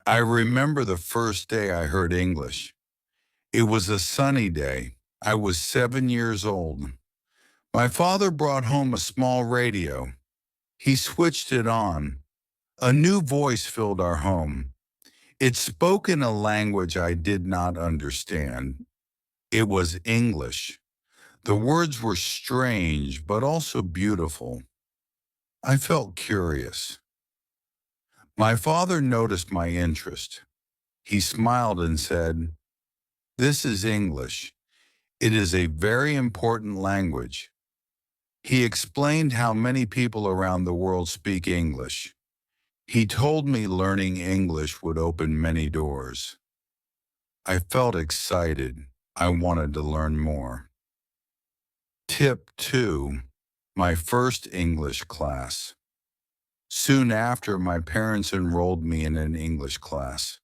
I remember the first day I heard English. It was a sunny day. I was 7 years old. My father brought home a small radio. He switched it on. A new voice filled our home. It spoke in a language I did not understand. It was English. The words were strange, but also beautiful. I felt curious. My father noticed my interest. He smiled and said, "This is English. It is a very important language." He explained how many people around the world speak English. He told me learning English would open many doors. I felt excited. I wanted to learn more. Tip 2. My first English class. Soon after, my parents enrolled me in an English class.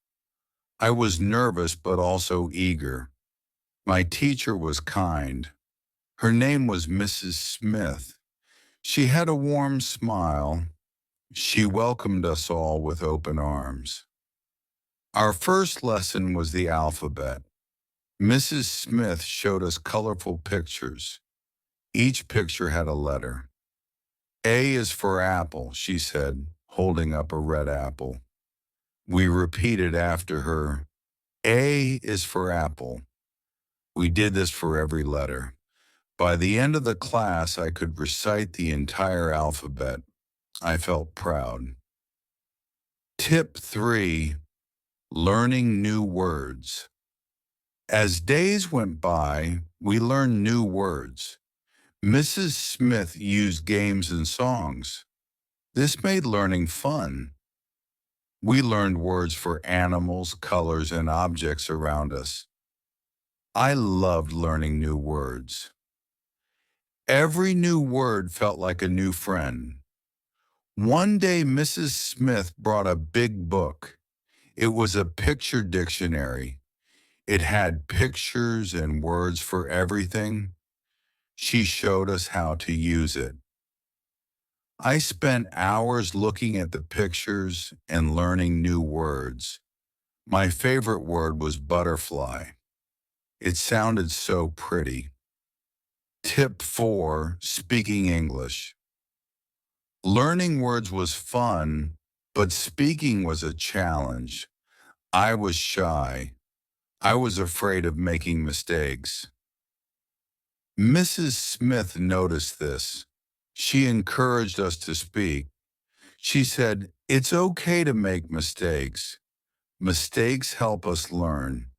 I was nervous but also eager. My teacher was kind. Her name was Mrs. Smith. She had a warm smile. She welcomed us all with open arms. Our first lesson was the alphabet. Mrs. Smith showed us colorful pictures. Each picture had a letter. A is for apple, she said, holding up a red apple. We repeated after her. A is for apple. We did this for every letter. By the end of the class, I could recite the entire alphabet. I felt proud. Tip 3. Learning new words. As days went by, we learned new words. Mrs. Smith used games and songs. This made learning fun. We learned words for animals, colors, and objects around us. I loved learning new words. Every new word felt like a new friend. One day, Mrs. Smith brought a big book. It was a picture dictionary. It had pictures and words for everything. She showed us how to use it. I spent hours looking at the pictures and learning new words. My favorite word was butterfly. It sounded so pretty. Tip 4. Speaking English. Learning words was fun, but speaking was a challenge. I was shy. I was afraid of making mistakes. Mrs. Smith noticed this. She encouraged us to speak. She said, "It's okay to make mistakes. Mistakes help us learn."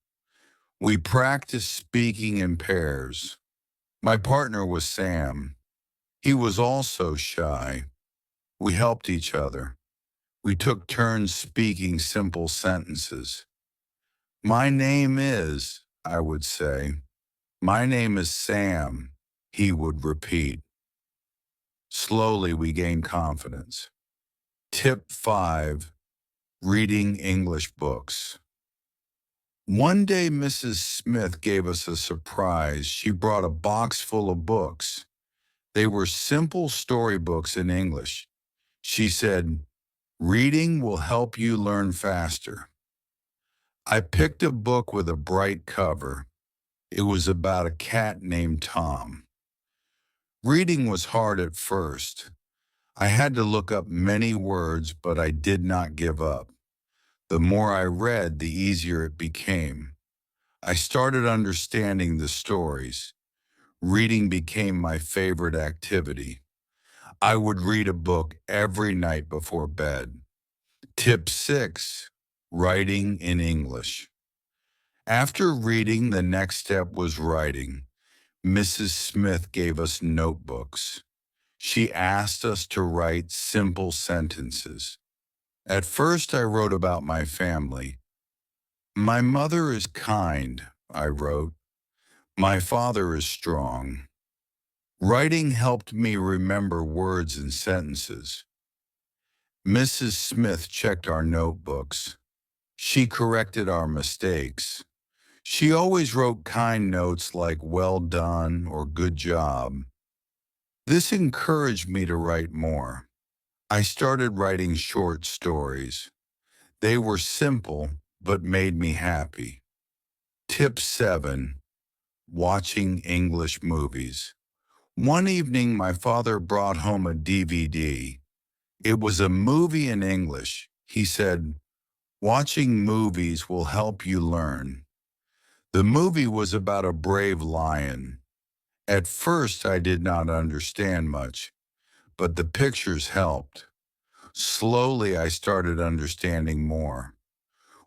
We practiced speaking in pairs. My partner was Sam. He was also shy. We helped each other. We took turns speaking simple sentences. "My name is," I would say. "My name is Sam," he would repeat. Slowly, we gained confidence. Tip 5. Reading English books. One day, Mrs. Smith gave us a surprise. She brought a box full of books. They were simple storybooks in English. She said, "Reading will help you learn faster." I picked a book with a bright cover. It was about a cat named Tom. Reading was hard at first. I had to look up many words, but I did not give up. The more I read, the easier it became. I started understanding the stories. Reading became my favorite activity. I would read a book every night before bed. Tip 6. Writing in English. After reading, the next step was writing. Mrs. Smith gave us notebooks. She asked us to write simple sentences. At first, I wrote about my family. "My mother is kind," I wrote. "My father is strong." Writing helped me remember words and sentences. Mrs. Smith checked our notebooks. She corrected our mistakes. She always wrote kind notes like "well done" or "good job." This encouraged me to write more. I started writing short stories. They were simple, but made me happy. Tip 7. Watching English movies. One evening, my father brought home a DVD. It was a movie in English. He said, "Watching movies will help you learn." The movie was about a brave lion. At first, I did not understand much, but the pictures helped. Slowly, I started understanding more.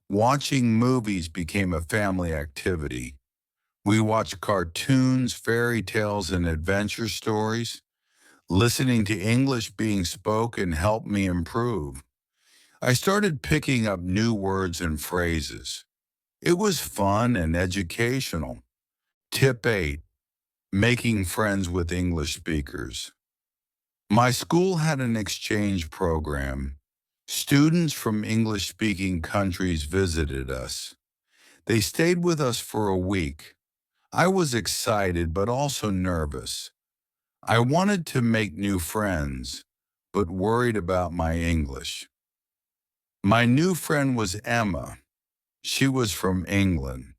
Watching movies became a family activity. We watched cartoons, fairy tales, and adventure stories. Listening to English being spoken helped me improve. I started picking up new words and phrases. It was fun and educational. Tip 8. Making friends with English speakers. My school had an exchange program. Students from English-speaking countries visited us. They stayed with us for a week. I was excited but also nervous. I wanted to make new friends, but worried about my English. My new friend was Emma. She was from England.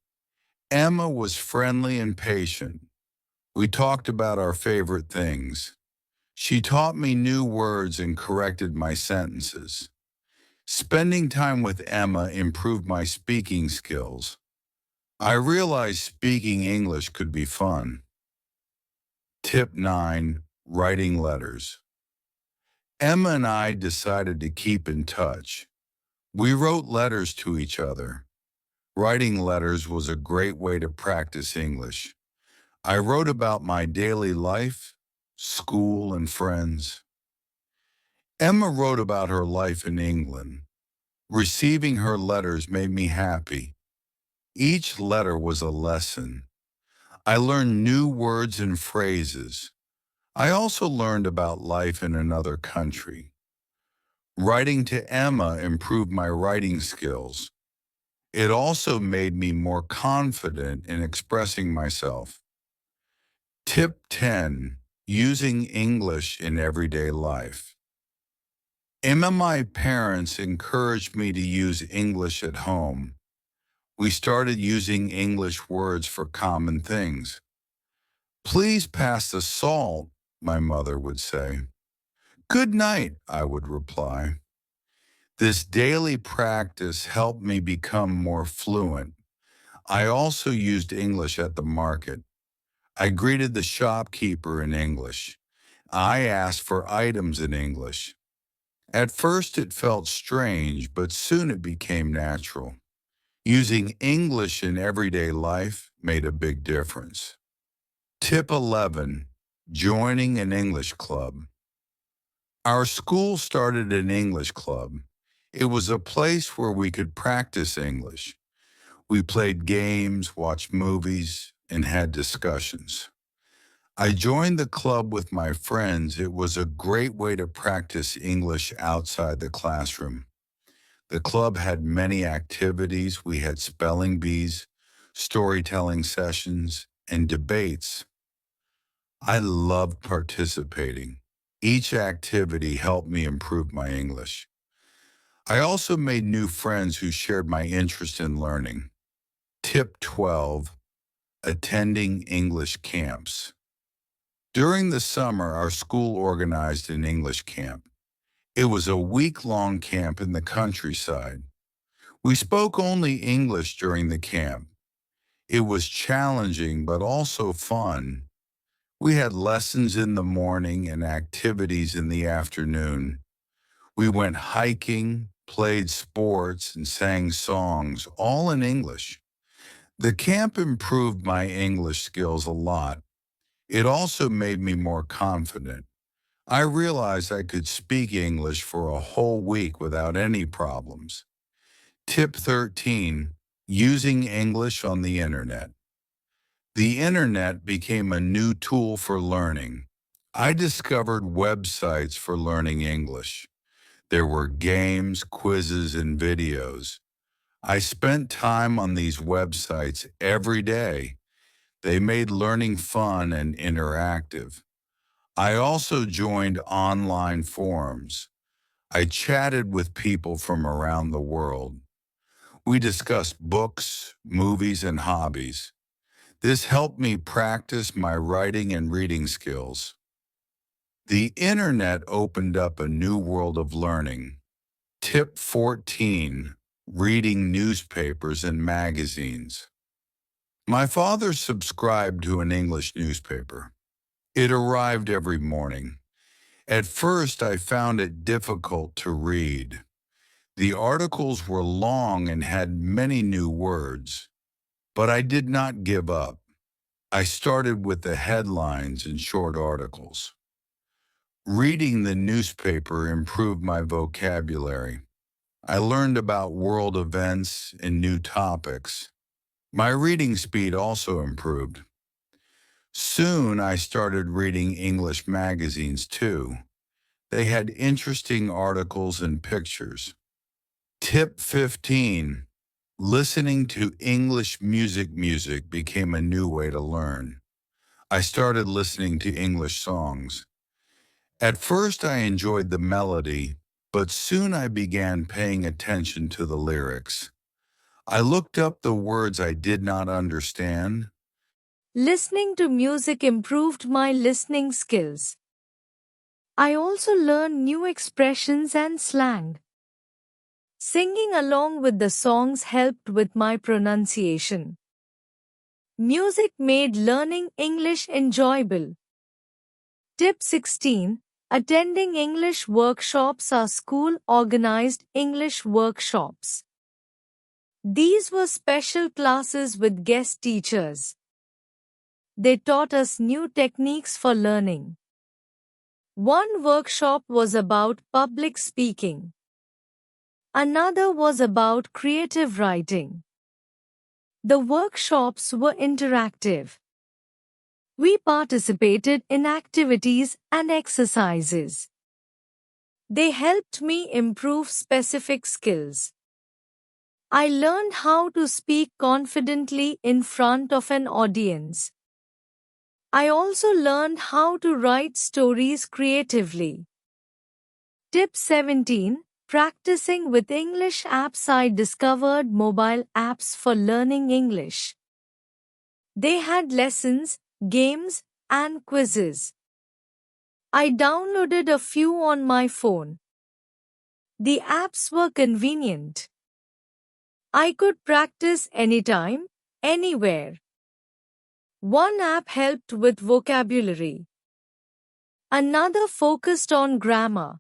Emma was friendly and patient. We talked about our favorite things. She taught me new words and corrected my sentences. Spending time with Emma improved my speaking skills. I realized speaking English could be fun. Tip 9. Writing letters. Emma and I decided to keep in touch. We wrote letters to each other. Writing letters was a great way to practice English. I wrote about my daily life, school, and friends. Emma wrote about her life in England. Receiving her letters made me happy. Each letter was a lesson. I learned new words and phrases. I also learned about life in another country. Writing to Emma improved my writing skills. It also made me more confident in expressing myself. Tip 10. Using English in everyday life. Emma and my parents encouraged me to use English at home. We started using English words for common things. "Please pass the salt," my mother would say. "Good night," I would reply. This daily practice helped me become more fluent. I also used English at the market. I greeted the shopkeeper in English. I asked for items in English. At first it felt strange, but soon it became natural. Using English in everyday life made a big difference. Tip 11. Joining an English club. Our school started an English club. It was a place where we could practice English. We played games, watched movies, and had discussions. I joined the club with my friends. It was a great way to practice English outside the classroom. The club had many activities. We had spelling bees, storytelling sessions, and debates. I loved participating. Each activity helped me improve my English. I also made new friends who shared my interest in learning. Tip 12. Attending English camps. During the summer, our school organized an English camp. It was a week-long camp in the countryside. We spoke only English during the camp. It was challenging but also fun. We had lessons in the morning and activities in the afternoon. We went hiking, played sports, and sang songs, all in English. The camp improved my English skills a lot. It also made me more confident. I realized I could speak English for a whole week without any problems. Tip 13. Using English on the Internet. The Internet became a new tool for learning. I discovered websites for learning English. There were games, quizzes, and videos. I spent time on these websites every day. They made learning fun and interactive. I also joined online forums. I chatted with people from around the world. We discussed books, movies, and hobbies. This helped me practice my writing and reading skills. The internet opened up a new world of learning. Tip 14. Reading newspapers and magazines. My father subscribed to an English newspaper. It arrived every morning. At first, I found it difficult to read. The articles were long and had many new words. But I did not give up. I started with the headlines and short articles. Reading the newspaper improved my vocabulary. I learned about world events and new topics. My reading speed also improved. Soon I started reading English magazines too. They had interesting articles and pictures. Tip 15. Listening to English music became a new way to learn. I started listening to English songs. At first I enjoyed the melody, but soon I began paying attention to the lyrics. I looked up the words I did not understand. Listening to music improved my listening skills. I also learned new expressions and slang. Singing along with the songs helped with my pronunciation. Music made learning English enjoyable. Tip 16. Attending English workshops or school-organized English workshops. These were special classes with guest teachers. They taught us new techniques for learning. One workshop was about public speaking. Another was about creative writing. The workshops were interactive. We participated in activities and exercises. They helped me improve specific skills. I learned how to speak confidently in front of an audience. I also learned how to write stories creatively. Tip 17. Practicing with English apps. I discovered mobile apps for learning English. They had lessons, games, and quizzes. I downloaded a few on my phone. The apps were convenient. I could practice anytime, anywhere. One app helped with vocabulary. Another focused on grammar.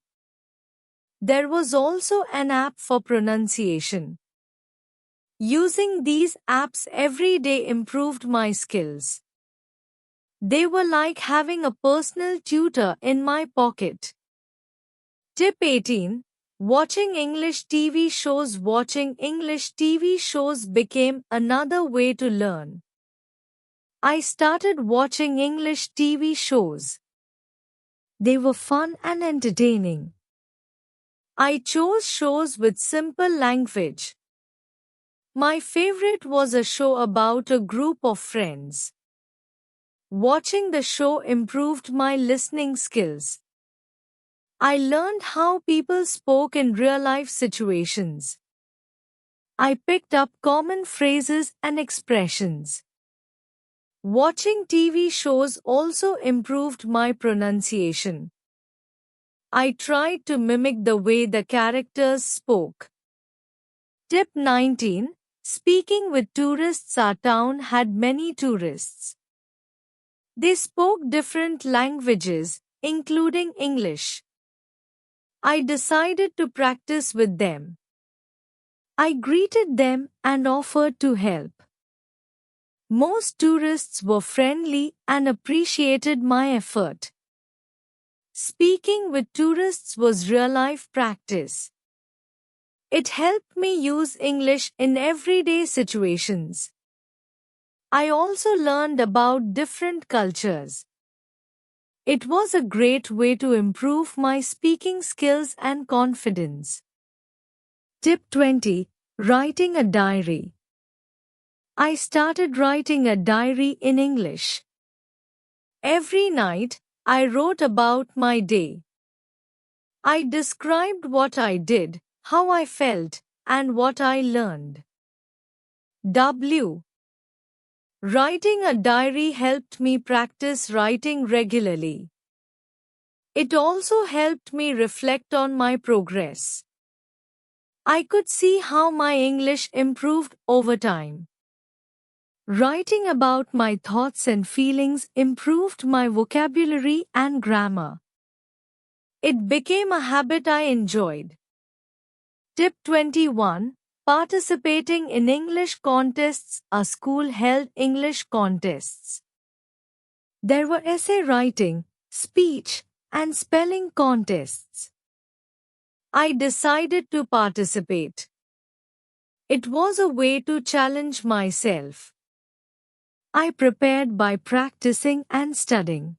There was also an app for pronunciation. Using these apps every day improved my skills. They were like having a personal tutor in my pocket. Tip 18. Watching English TV shows. Watching English TV shows became another way to learn. I started watching English TV shows. They were fun and entertaining. I chose shows with simple language. My favorite was a show about a group of friends. Watching the show improved my listening skills. I learned how people spoke in real-life situations. I picked up common phrases and expressions. Watching TV shows also improved my pronunciation. I tried to mimic the way the characters spoke. Tip 19. Speaking with tourists. Our town had many tourists. They spoke different languages, including English. I decided to practice with them. I greeted them and offered to help. Most tourists were friendly and appreciated my effort. Speaking with tourists was real-life practice. It helped me use English in everyday situations. I also learned about different cultures. It was a great way to improve my speaking skills and confidence. Tip 20. Writing a diary. I started writing a diary in English. Every night, I wrote about my day. I described what I did, how I felt, and what I learned. W. Writing a diary helped me practice writing regularly. It also helped me reflect on my progress. I could see how my English improved over time. Writing about my thoughts and feelings improved my vocabulary and grammar. It became a habit I enjoyed. Tip 21. Participating in English contests. A school held English contests. There were essay writing, speech, and spelling contests. I decided to participate. It was a way to challenge myself. I prepared by practicing and studying.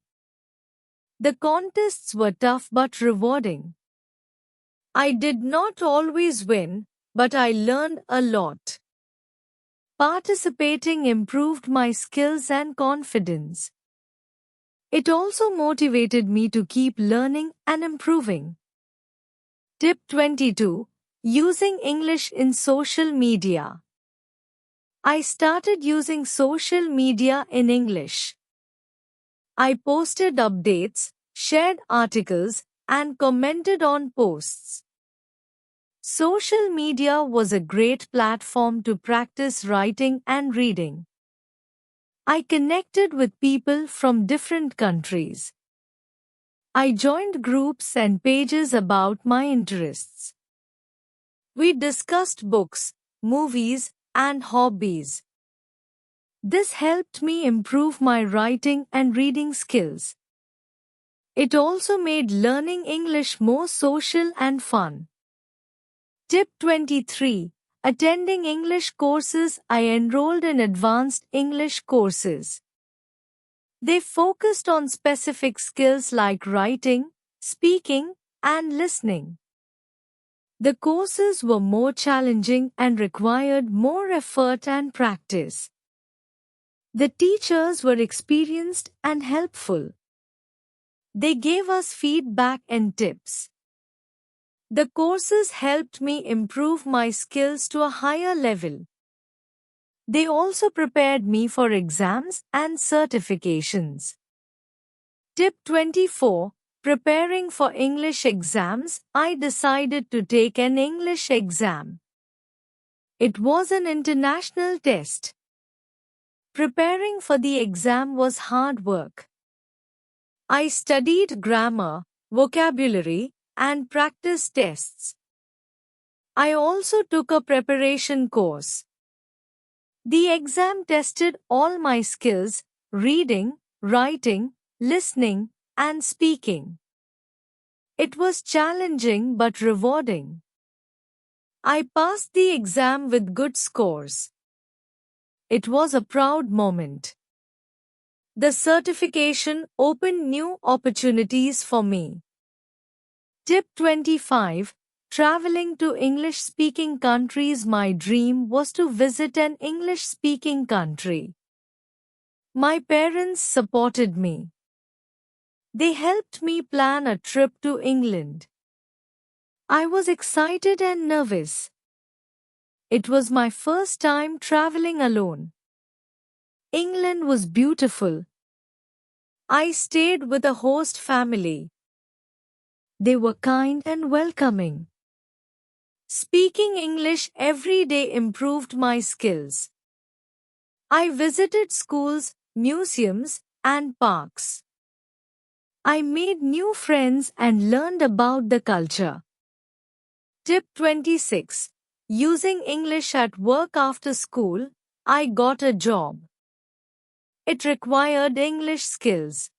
The contests were tough but rewarding. I did not always win, but I learned a lot. Participating improved my skills and confidence. It also motivated me to keep learning and improving. Tip 22. Using English in social media. I started using social media in English. I posted updates, shared articles, and commented on posts. Social media was a great platform to practice writing and reading. I connected with people from different countries. I joined groups and pages about my interests. We discussed books, movies, and hobbies. This helped me improve my writing and reading skills. It also made learning English more social and fun. Tip 23. Attending English courses. I enrolled in advanced English courses. They focused on specific skills like writing, speaking, and listening. The courses were more challenging and required more effort and practice. The teachers were experienced and helpful. They gave us feedback and tips. The courses helped me improve my skills to a higher level. They also prepared me for exams and certifications. Tip 24. Preparing for English exams. I decided to take an English exam. It was an international test. Preparing for the exam was hard work. I studied grammar, vocabulary, and practice tests. I also took a preparation course. The exam tested all my skills: reading, writing, listening, and speaking. It was challenging but rewarding. I passed the exam with good scores. It was a proud moment. The certification opened new opportunities for me. Tip 25. Traveling to English-speaking countries. My dream was to visit an English-speaking country. My parents supported me. They helped me plan a trip to England. I was excited and nervous. It was my first time traveling alone. England was beautiful. I stayed with a host family. They were kind and welcoming. Speaking English every day improved my skills. I visited schools, museums, and parks. I made new friends and learned about the culture. Tip 26. Using English at work. After school, I got a job. It required English skills.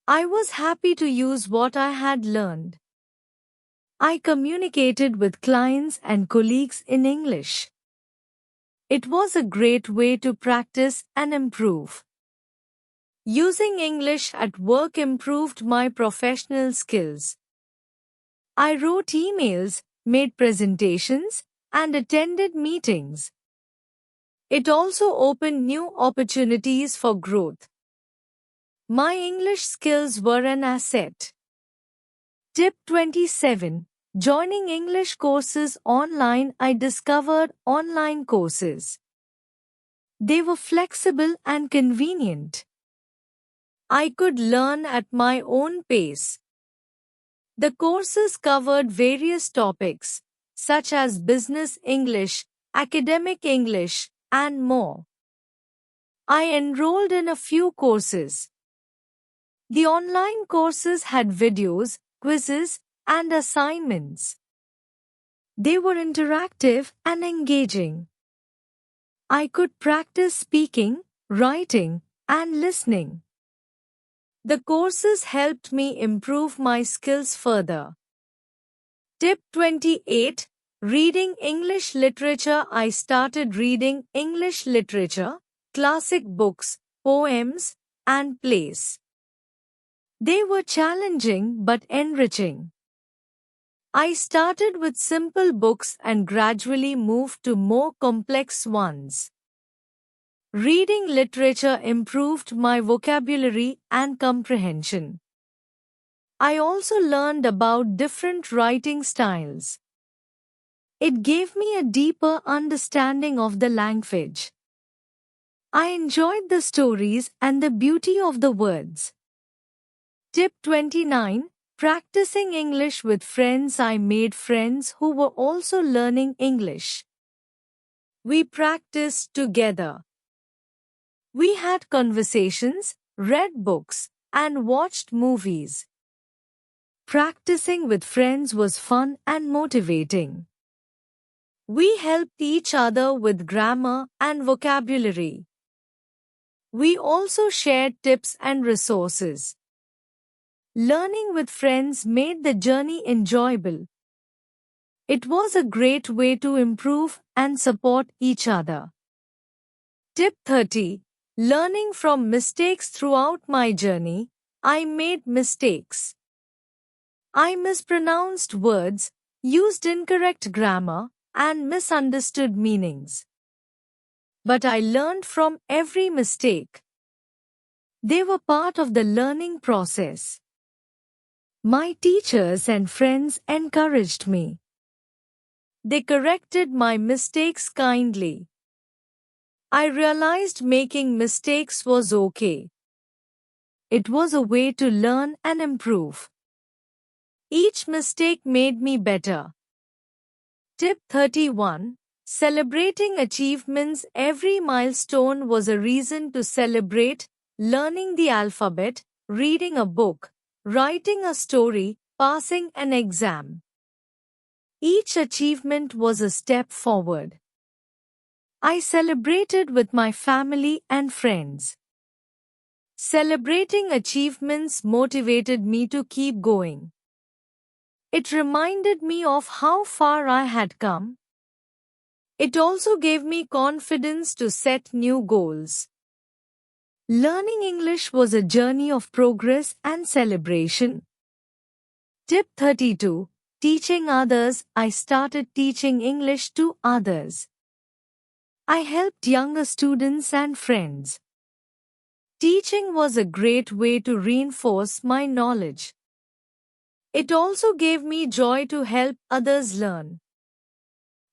I was happy to use what I had learned. I communicated with clients and colleagues in English. It was a great way to practice and improve. Using English at work improved my professional skills. I wrote emails, made presentations, and attended meetings. It also opened new opportunities for growth. My English skills were an asset. Tip 27. Joining English courses online. I discovered online courses. They were flexible and convenient. I could learn at my own pace. The courses covered various topics, such as business English, academic English, and more. I enrolled in a few courses. The online courses had videos, quizzes, and assignments. They were interactive and engaging. I could practice speaking, writing, and listening. The courses helped me improve my skills further. Tip 28. Reading English literature. I started reading English literature, classic books, poems, and plays. They were challenging but enriching. I started with simple books and gradually moved to more complex ones. Reading literature improved my vocabulary and comprehension. I also learned about different writing styles. It gave me a deeper understanding of the language. I enjoyed the stories and the beauty of the words. Tip 29. Practicing English with friends. I made friends who were also learning English. We practiced together. We had conversations, read books, and watched movies. Practicing with friends was fun and motivating. We helped each other with grammar and vocabulary. We also shared tips and resources. Learning with friends made the journey enjoyable. It was a great way to improve and support each other. Tip 30. Learning from mistakes. Throughout my journey, I made mistakes. I mispronounced words, used incorrect grammar, and misunderstood meanings. But I learned from every mistake. They were part of the learning process. My teachers and friends encouraged me. They corrected my mistakes kindly. I realized making mistakes was okay. It was a way to learn and improve. Each mistake made me better. Tip 31. Celebrating achievements. Every milestone was a reason to celebrate. Learning the alphabet, reading a book, writing a story, passing an exam. Each achievement was a step forward. I celebrated with my family and friends. Celebrating achievements motivated me to keep going. It reminded me of how far I had come. It also gave me confidence to set new goals. Learning English was a journey of progress and celebration. Tip 32. Teaching others. I started teaching English to others. I helped younger students and friends. Teaching was a great way to reinforce my knowledge. It also gave me joy to help others learn.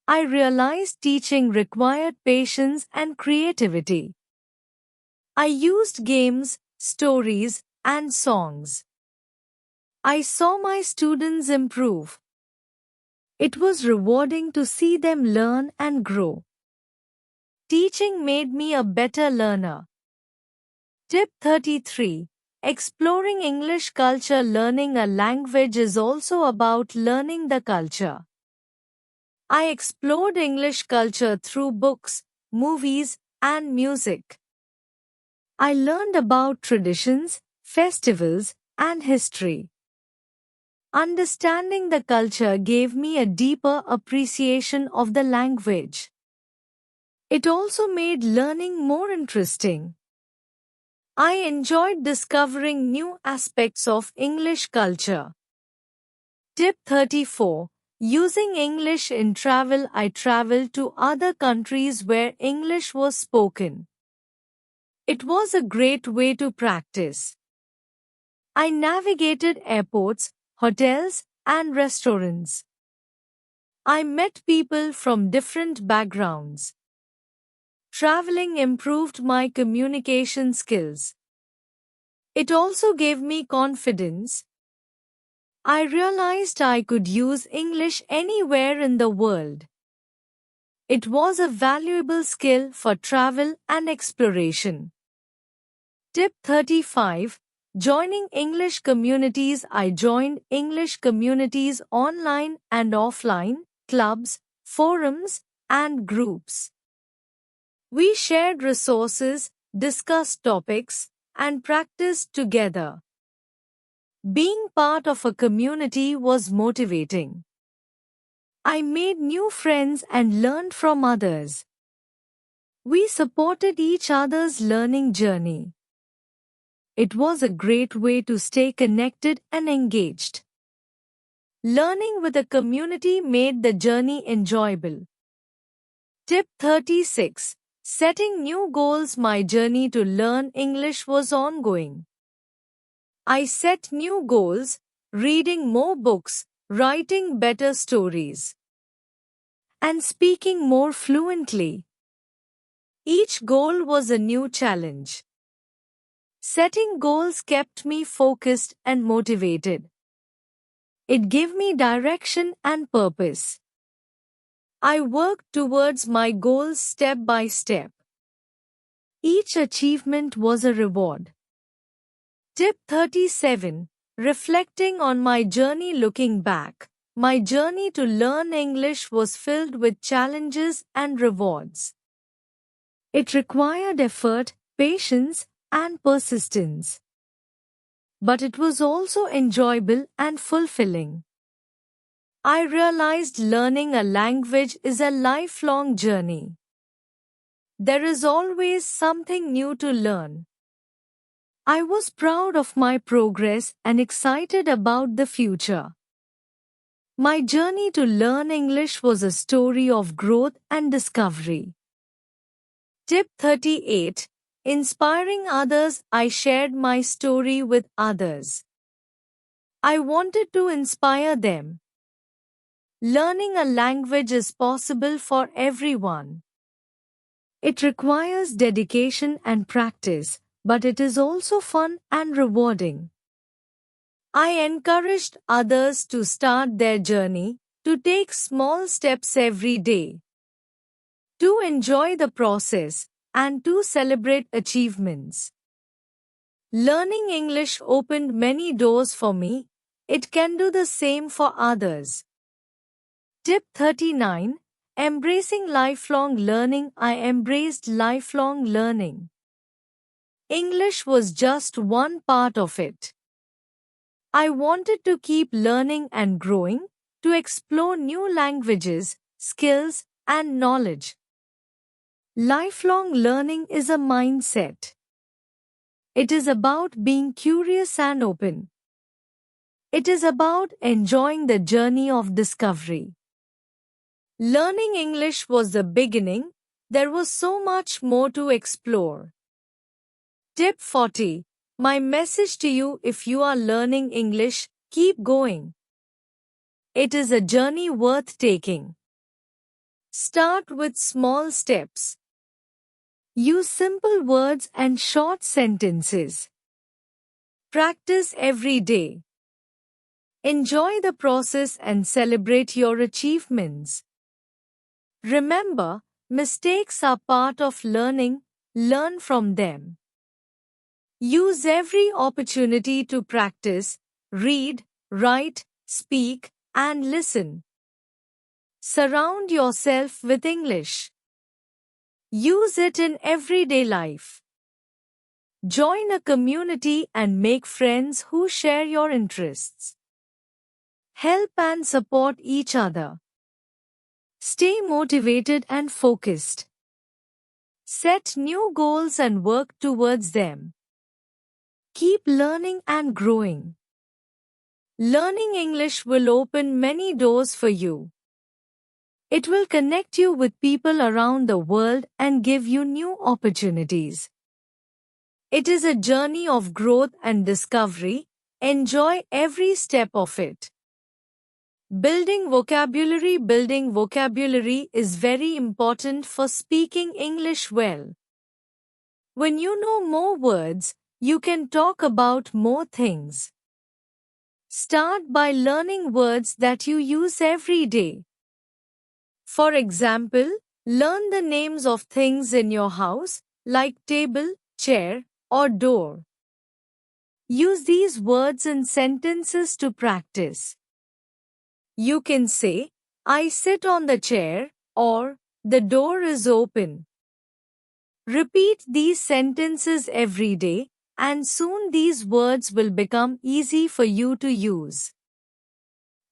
I realized teaching required patience and creativity. I used games, stories, and songs. I saw my students improve. It was rewarding to see them learn and grow. Teaching made me a better learner. Tip 33. Exploring English culture. Learning a language is also about learning the culture. I explored English culture through books, movies, and music. I learned about traditions, festivals, and history. Understanding the culture gave me a deeper appreciation of the language. It also made learning more interesting. I enjoyed discovering new aspects of English culture. Tip 34. Using English in travel. I traveled to other countries where English was spoken. It was a great way to practice. I navigated airports, hotels, and restaurants. I met people from different backgrounds. Traveling improved my communication skills. It also gave me confidence. I realized I could use English anywhere in the world. It was a valuable skill for travel and exploration. Tip 35. Joining English communities. I joined English communities online and offline, clubs, forums, and groups. We shared resources, discussed topics, and practiced together. Being part of a community was motivating. I made new friends and learned from others. We supported each other's learning journey. It was a great way to stay connected and engaged. Learning with a community made the journey enjoyable. Tip 36. Setting new goals. My journey to learn English was ongoing. I set new goals, reading more books, writing better stories, and speaking more fluently. Each goal was a new challenge. Setting goals kept me focused and motivated. It gave me direction and purpose. I worked towards my goals step by step. Each achievement was a reward. Tip 37. Reflecting on my journey. Looking back, my journey to learn English was filled with challenges and rewards. It required effort, patience, and persistence. But it was also enjoyable and fulfilling. I realized learning a language is a lifelong journey. There is always something new to learn. I was proud of my progress and excited about the future. My journey to learn English was a story of growth and discovery. Tip 38. Inspiring others. I shared my story with others. I wanted to inspire them. Learning a language is possible for everyone. It requires dedication and practice, but it is also fun and rewarding. I encouraged others to start their journey, to take small steps every day, to enjoy the process, and to celebrate achievements. Learning English opened many doors for me. It can do the same for others. Tip 39. Embracing lifelong learning. I embraced lifelong learning. English was just one part of it. I wanted to keep learning and growing, to explore new languages, skills, and knowledge. Lifelong learning is a mindset. It is about being curious and open. It is about enjoying the journey of discovery. Learning English was the beginning. There was so much more to explore. Tip 40. My message to you: if you are learning English, keep going. It is a journey worth taking. Start with small steps. Use simple words and short sentences. Practice every day. Enjoy the process and celebrate your achievements. Remember, mistakes are part of learning. Learn from them. Use every opportunity to practice, read, write, speak, and listen. Surround yourself with English. Use it in everyday life. Join a community and make friends who share your interests. Help and support each other. Stay motivated and focused. Set new goals and work towards them. Keep learning and growing. Learning English will open many doors for you. It will connect you with people around the world and give you new opportunities. It is a journey of growth and discovery. Enjoy every step of it. Building vocabulary is very important for speaking English well. When you know more words, you can talk about more things. Start by learning words that you use every day. For example, learn the names of things in your house, like table, chair, or door. Use these words in sentences to practice. You can say, I sit on the chair, or the door is open. Repeat these sentences every day, and soon these words will become easy for you to use.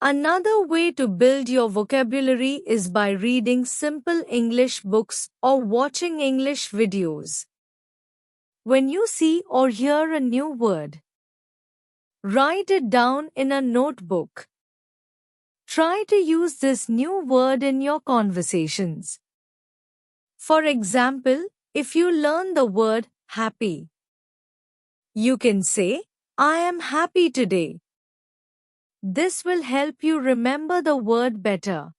Another way to build your vocabulary is by reading simple English books or watching English videos. When you see or hear a new word, write it down in a notebook. Try to use this new word in your conversations. For example, if you learn the word happy, you can say, I am happy today. This will help you remember the word better.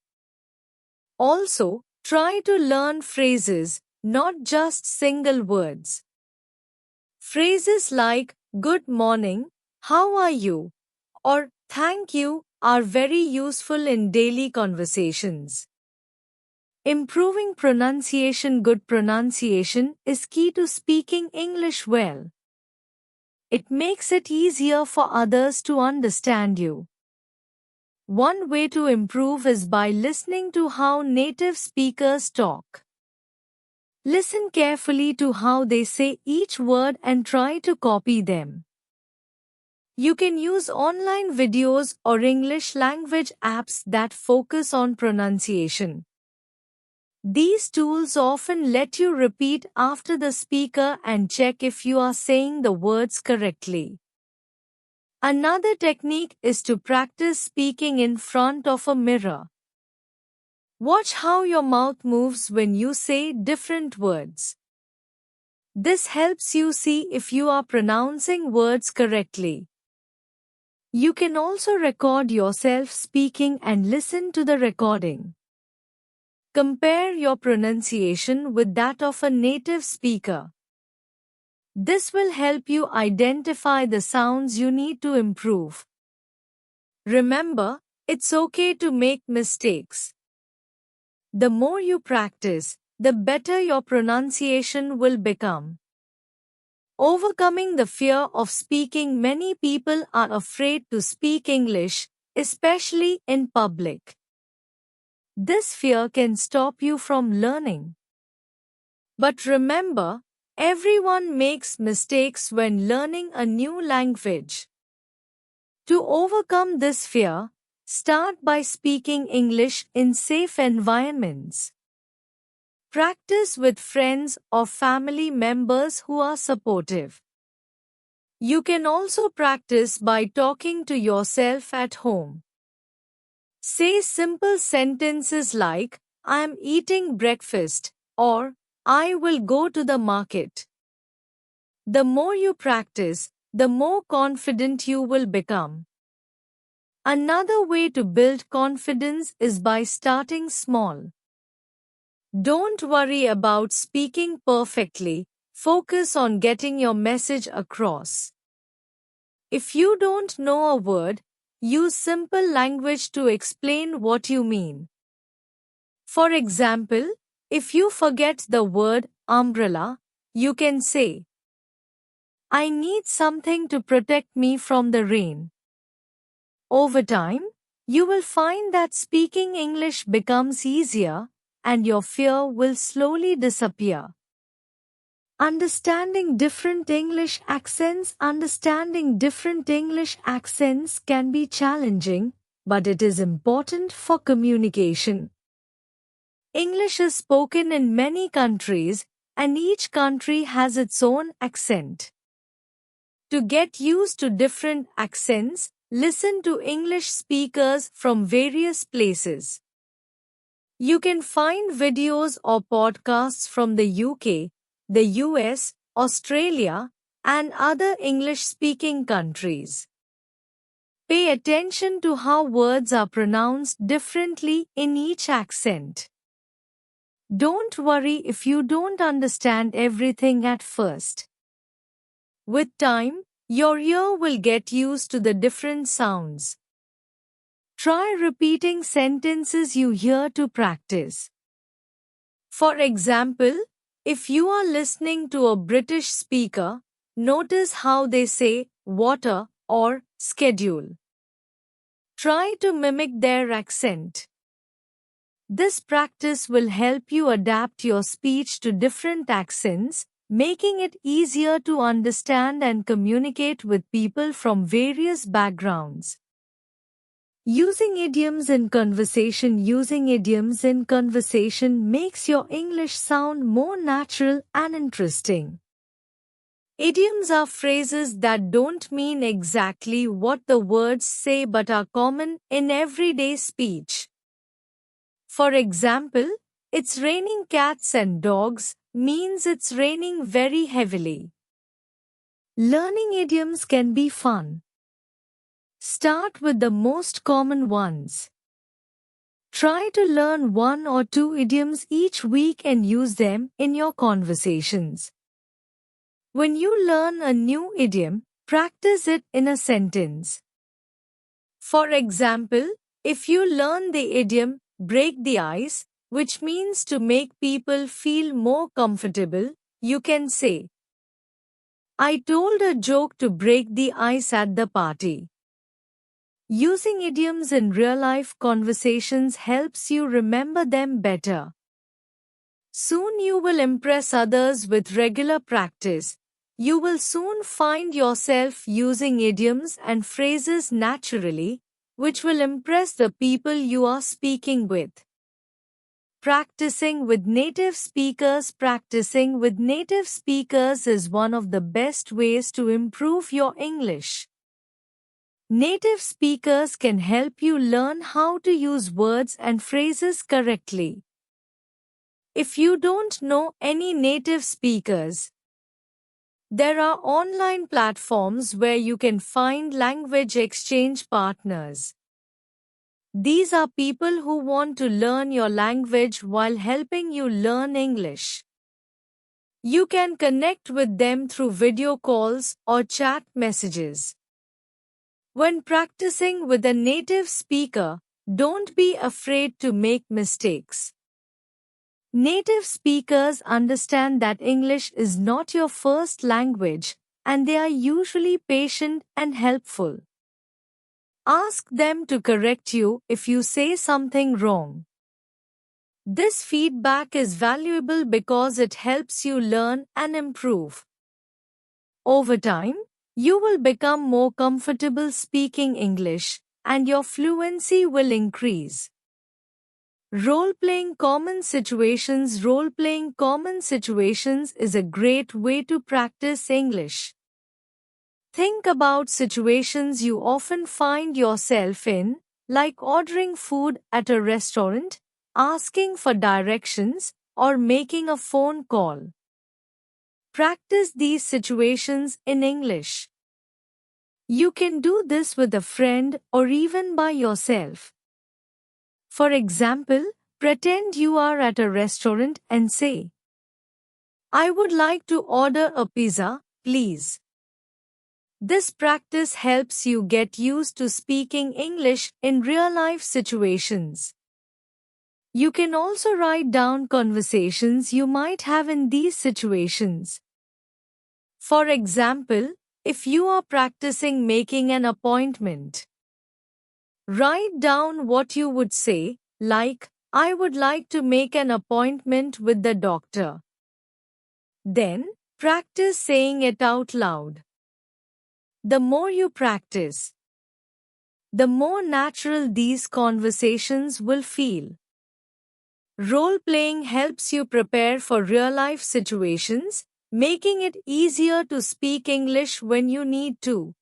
Also, try to learn phrases, not just single words. Phrases like good morning, how are you, or thank you are very useful in daily conversations. Improving pronunciation. Good pronunciation is key to speaking English well. It makes it easier for others to understand you. One way to improve is by listening to how native speakers talk. Listen carefully to how they say each word and try to copy them. You can use online videos or English language apps that focus on pronunciation. These tools often let you repeat after the speaker and check if you are saying the words correctly. Another technique is to practice speaking in front of a mirror. Watch how your mouth moves when you say different words. This helps you see if you are pronouncing words correctly. You can also record yourself speaking and listen to the recording. Compare your pronunciation with that of a native speaker. This will help you identify the sounds you need to improve. Remember, it's okay to make mistakes. The more you practice, the better your pronunciation will become. Overcoming the fear of speaking. Many people are afraid to speak English, especially in public. This fear can stop you from learning. But remember, everyone makes mistakes when learning a new language. To overcome this fear, start by speaking English in safe environments. Practice with friends or family members who are supportive. You can also practice by talking to yourself at home. Say simple sentences like, I am eating breakfast, or I will go to the market. The more you practice, the more confident you will become. Another way to build confidence is by starting small. Don't worry about speaking perfectly, focus on getting your message across. If you don't know a word, use simple language to explain what you mean. For example, if you forget the word umbrella, you can say, I need something to protect me from the rain. Over time, you will find that speaking English becomes easier, and your fear will slowly disappear. Understanding different English accents can be challenging, but it is important for communication. English is spoken in many countries, and each country has its own accent. To get used to different accents, listen to English speakers from various places. You can find videos or podcasts from the UK, the US, Australia, and other English-speaking countries. Pay attention to how words are pronounced differently in each accent. Don't worry if you don't understand everything at first. With time, your ear will get used to the different sounds. Try repeating sentences you hear to practice. For example, if you are listening to a British speaker, notice how they say water or schedule. Try to mimic their accent. This practice will help you adapt your speech to different accents, making it easier to understand and communicate with people from various backgrounds. Using idioms in conversation. Using idioms in conversation makes your English sound more natural and interesting. Idioms are phrases that don't mean exactly what the words say but are common in everyday speech. For example, it's raining cats and dogs means it's raining very heavily. Learning idioms can be fun. Start with the most common ones. Try to learn 1 or 2 idioms each week and use them in your conversations. When you learn a new idiom, practice it in a sentence. For example, if you learn the idiom, break the ice, which means to make people feel more comfortable, you can say, I told a joke to break the ice at the party. Using idioms in real-life conversations helps you remember them better. Soon you will impress others with regular practice. You will soon find yourself using idioms and phrases naturally, which will impress the people you are speaking with. Practicing with native speakers. Practicing with native speakers is one of the best ways to improve your English. Native speakers can help you learn how to use words and phrases correctly. If you don't know any native speakers, there are online platforms where you can find language exchange partners. These are people who want to learn your language while helping you learn English. You can connect with them through video calls or chat messages. When practicing with a native speaker, don't be afraid to make mistakes. Native speakers understand that English is not your first language, and they are usually patient and helpful. Ask them to correct you if you say something wrong. This feedback is valuable because it helps you learn and improve. Over time, you will become more comfortable speaking English, and your fluency will increase. Role-playing common situations. Role-playing common situations is a great way to practice English. Think about situations you often find yourself in, like ordering food at a restaurant, asking for directions, or making a phone call. Practice these situations in English. You can do this with a friend or even by yourself. For example, pretend you are at a restaurant and say, I would like to order a pizza, please. This practice helps you get used to speaking English in real-life situations. You can also write down conversations you might have in these situations. For example, if you are practicing making an appointment, write down what you would say, like, I would like to make an appointment with the doctor. Then, practice saying it out loud. The more you practice, the more natural these conversations will feel. Role-playing helps you prepare for real-life situations, making it easier to speak English when you need to.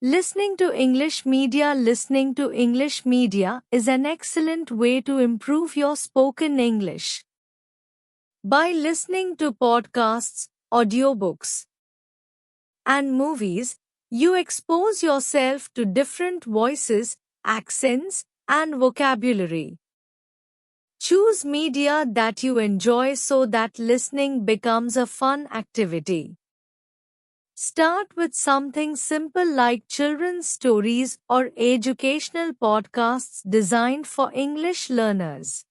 Listening to English media. Listening to English media is an excellent way to improve your spoken English. By listening to podcasts, audiobooks, and movies, You expose yourself to different voices, accents, and vocabulary. Choose media that you enjoy so that listening becomes a fun activity. Start with something simple like children's stories or educational podcasts designed for English learners.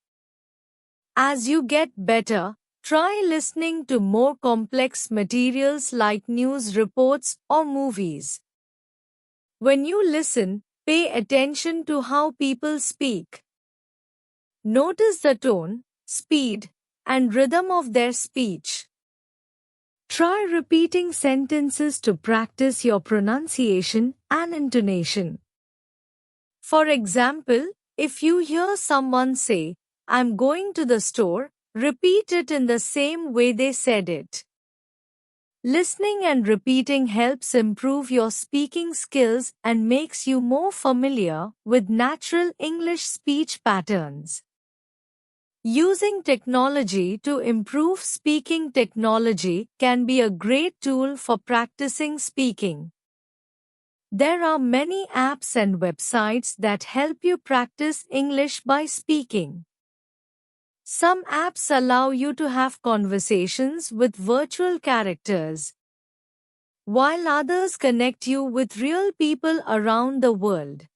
As you get better, try listening to more complex materials like news reports or movies. When you listen, pay attention to how people speak. Notice the tone, speed, and rhythm of their speech. Try repeating sentences to practice your pronunciation and intonation. For example, if you hear someone say, "I'm going to the store," repeat it in the same way they said it. Listening and repeating helps improve your speaking skills and makes you more familiar with natural English speech patterns. Using technology to improve speaking technology can be a great tool for practicing speaking. There are many apps and websites that help you practice English by speaking. Some apps allow you to have conversations with virtual characters, while others connect you with real people around the world.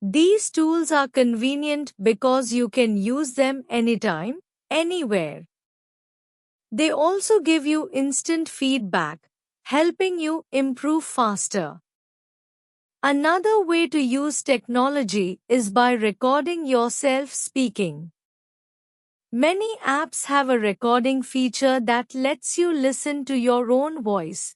These tools are convenient because you can use them anytime, anywhere. They also give you instant feedback, helping you improve faster. Another way to use technology is by recording yourself speaking. Many apps have a recording feature that lets you listen to your own voice.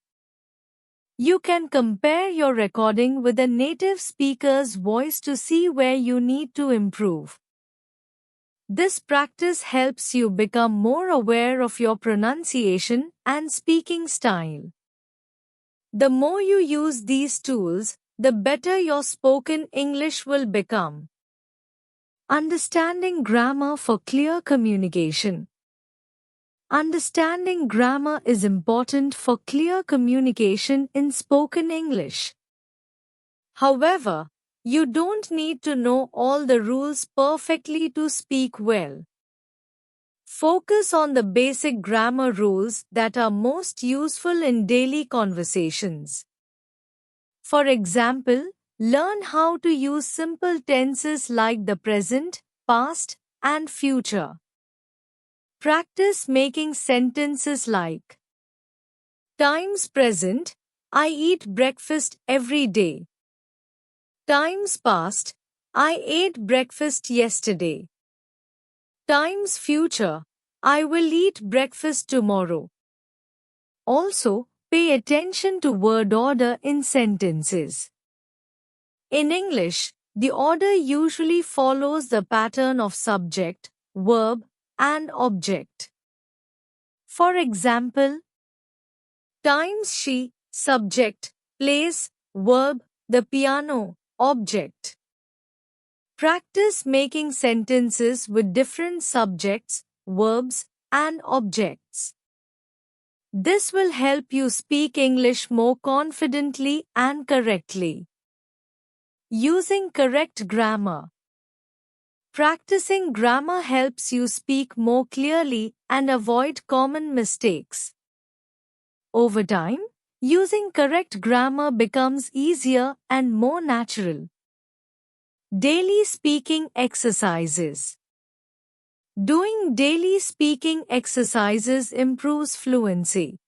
You can compare your recording with a native speaker's voice to see where you need to improve. This practice helps you become more aware of your pronunciation and speaking style. The more you use these tools, the better your spoken English will become. Understanding grammar for clear communication. Understanding grammar is important for clear communication in spoken English. However, you don't need to know all the rules perfectly to speak well. Focus on the basic grammar rules that are most useful in daily conversations. For example, learn how to use simple tenses like the present, past, and future. Practice making sentences like times present, I eat breakfast every day. Times past, I ate breakfast yesterday. Times future, I will eat breakfast tomorrow. Also, pay attention to word order in sentences. In English, the order usually follows the pattern of subject, verb, and object. For example, times she, subject, plays, verb, the piano, object. Practice making sentences with different subjects, verbs, and objects. This will help you speak English more confidently and correctly. Using correct grammar. Practicing grammar helps you speak more clearly and avoid common mistakes. Over time, using correct grammar becomes easier and more natural. Daily speaking exercises. Doing daily speaking exercises improves fluency.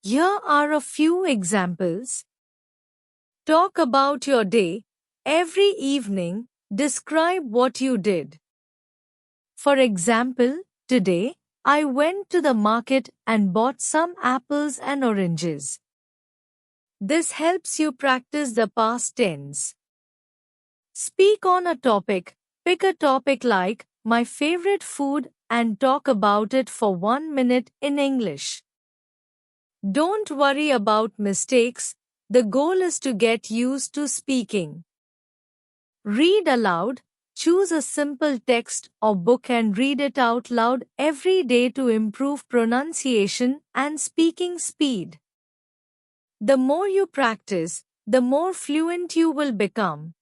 Here are a few examples. Talk about your day. Every evening, describe what you did. For example, today, I went to the market and bought some apples and oranges. This helps you practice the past tense. Speak on a topic. Pick a topic like my favorite food and talk about it for 1 minute in English. Don't worry about mistakes. The goal is to get used to speaking. Read aloud. Choose a simple text or book and read it out loud every day to improve pronunciation and speaking speed. The more you practice, the more fluent you will become.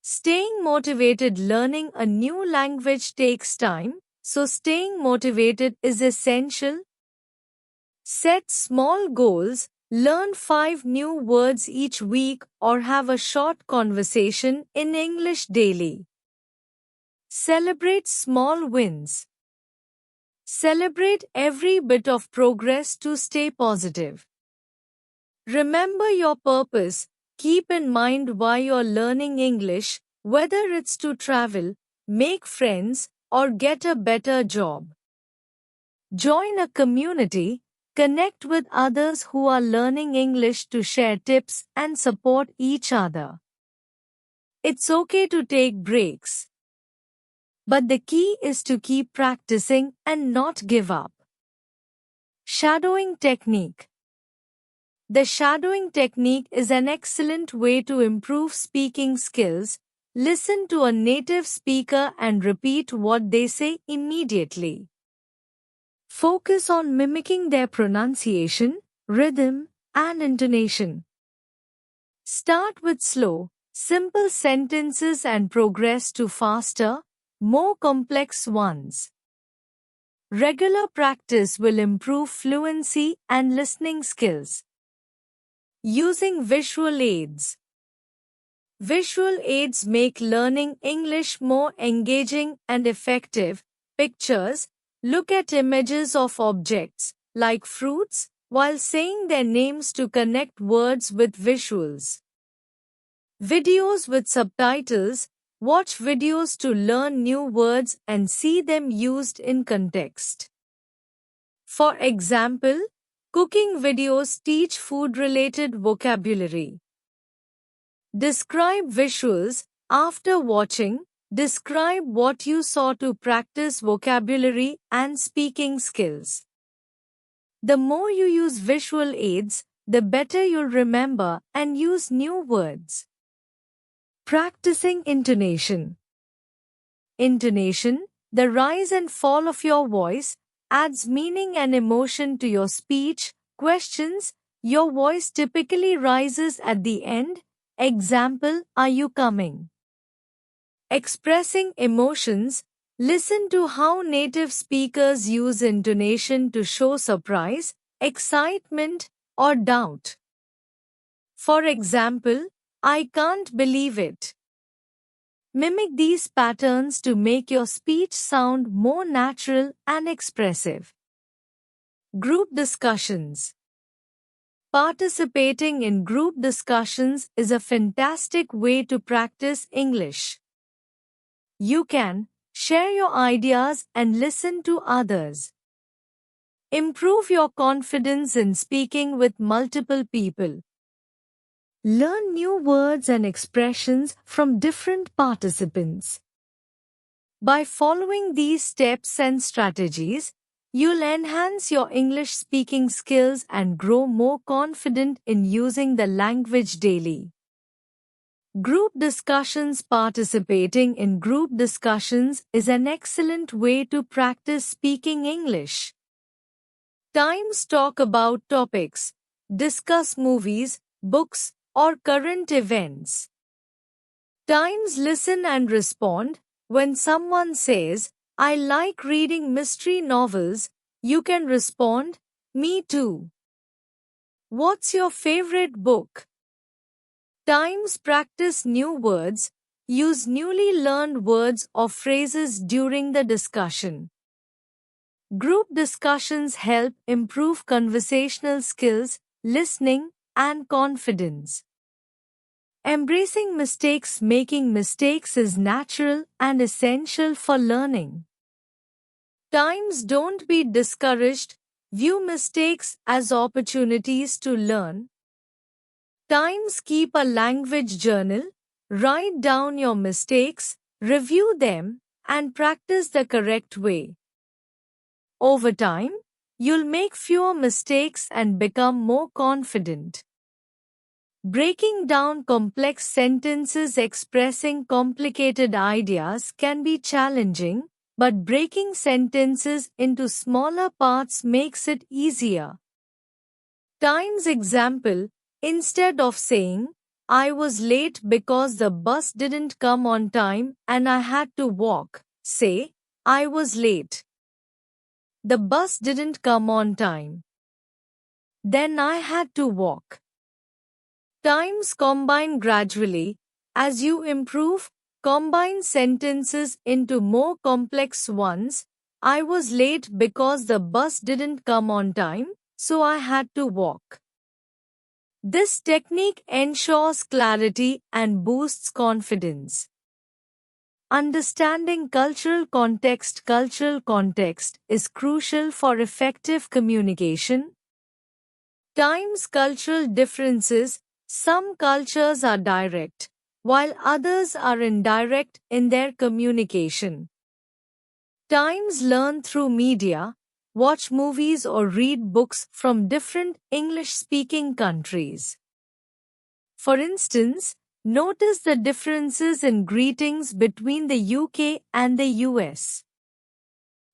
Staying motivated. Learning a new language takes time, so staying motivated is essential. Set small goals, learn 5 new words each week or have a short conversation in English daily. Celebrate small wins. Celebrate every bit of progress to stay positive. Remember your purpose. Keep in mind why you're learning English, whether it's to travel, make friends, or get a better job. Join a community. Connect with others who are learning English to share tips and support each other. It's okay to take breaks. But the key is to keep practicing and not give up. Shadowing technique. The shadowing technique is an excellent way to improve speaking skills. Listen to a native speaker and repeat what they say immediately. Focus on mimicking their pronunciation, rhythm, and intonation. Start with slow, simple sentences and progress to faster, more complex ones. Regular practice will improve fluency and listening skills. Using visual aids. Visual aids make learning English more engaging and effective. Pictures. Look at images of objects, like fruits, while saying their names to connect words with visuals. Videos with subtitles. Watch videos to learn new words and see them used in context. For example, cooking videos teach food-related vocabulary. Describe visuals. After watching, describe what you saw to practice vocabulary and speaking skills. The more you use visual aids, the better you'll remember and use new words. Practicing intonation. Intonation, the rise and fall of your voice, adds meaning and emotion to your speech. Questions. Your voice typically rises at the end. Example, are you coming? Expressing emotions. Listen to how native speakers use intonation to show surprise, excitement, or doubt. For example, I can't believe it. Mimic these patterns to make your speech sound more natural and expressive. Group discussions. Participating in group discussions is a fantastic way to practice English. You can share your ideas and listen to others. Improve your confidence in speaking with multiple people. Learn new words and expressions from different participants. By following these steps and strategies, you'll enhance your English speaking skills and grow more confident in using the language daily. Group discussions. Participating in group discussions is an excellent way to practice speaking English. Times. Talk about topics, discuss movies, books, or current events. Times. Listen and respond. When someone says, I like reading mystery novels, you can respond, me too. What's your favorite book? Times. Practice new words. Use newly learned words or phrases during the discussion. Group discussions help improve conversational skills, listening, and confidence. Embracing mistakes. Making mistakes is natural and essential for learning. Times. Don't be discouraged. View mistakes as opportunities to learn. Times. Keep a language journal. Write down your mistakes, review them, and practice the correct way. Over time, you'll make fewer mistakes and become more confident. Breaking down complex sentences. Expressing complicated ideas can be challenging, but breaking sentences into smaller parts makes it easier. Times example, instead of saying, I was late because the bus didn't come on time and I had to walk, say, I was late. The bus didn't come on time. Then I had to walk. Times combine gradually. As you improve, combine sentences into more complex ones. I was late because the bus didn't come on time, so I had to walk. This technique ensures clarity and boosts confidence. Understanding cultural context is crucial for effective communication. Times cultural differences, some cultures are direct, while others are indirect in their communication. Times learn through media, watch movies or read books from different English-speaking countries. For instance, notice the differences in greetings between the UK and the US.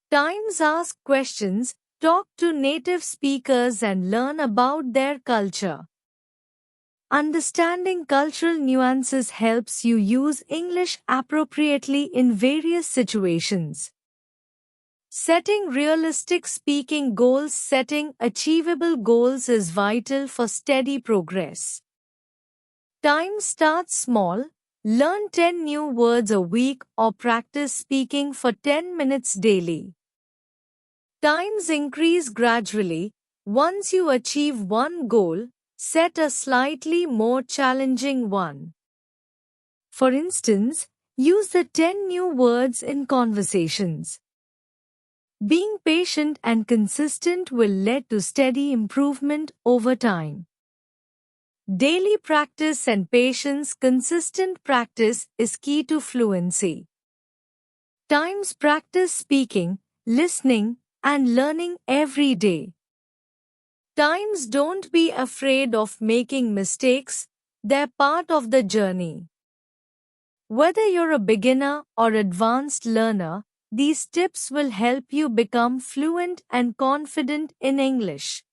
Times ask questions, talk to native speakers and learn about their culture. Understanding cultural nuances helps you use English appropriately in various situations. Setting realistic speaking goals. Setting achievable goals is vital for steady progress. Time starts small. Learn 10 new words a week or practice speaking for 10 minutes daily. Times increase gradually. Once you achieve one goal, set a slightly more challenging one. For instance, use the 10 new words in conversations. Being patient and consistent will lead to steady improvement over time. Daily practice and patience. Consistent practice is key to fluency. Times practice speaking, listening, and learning every day. Times don't be afraid of making mistakes, they're part of the journey. Whether you're a beginner or advanced learner, these tips will help you become fluent and confident in English.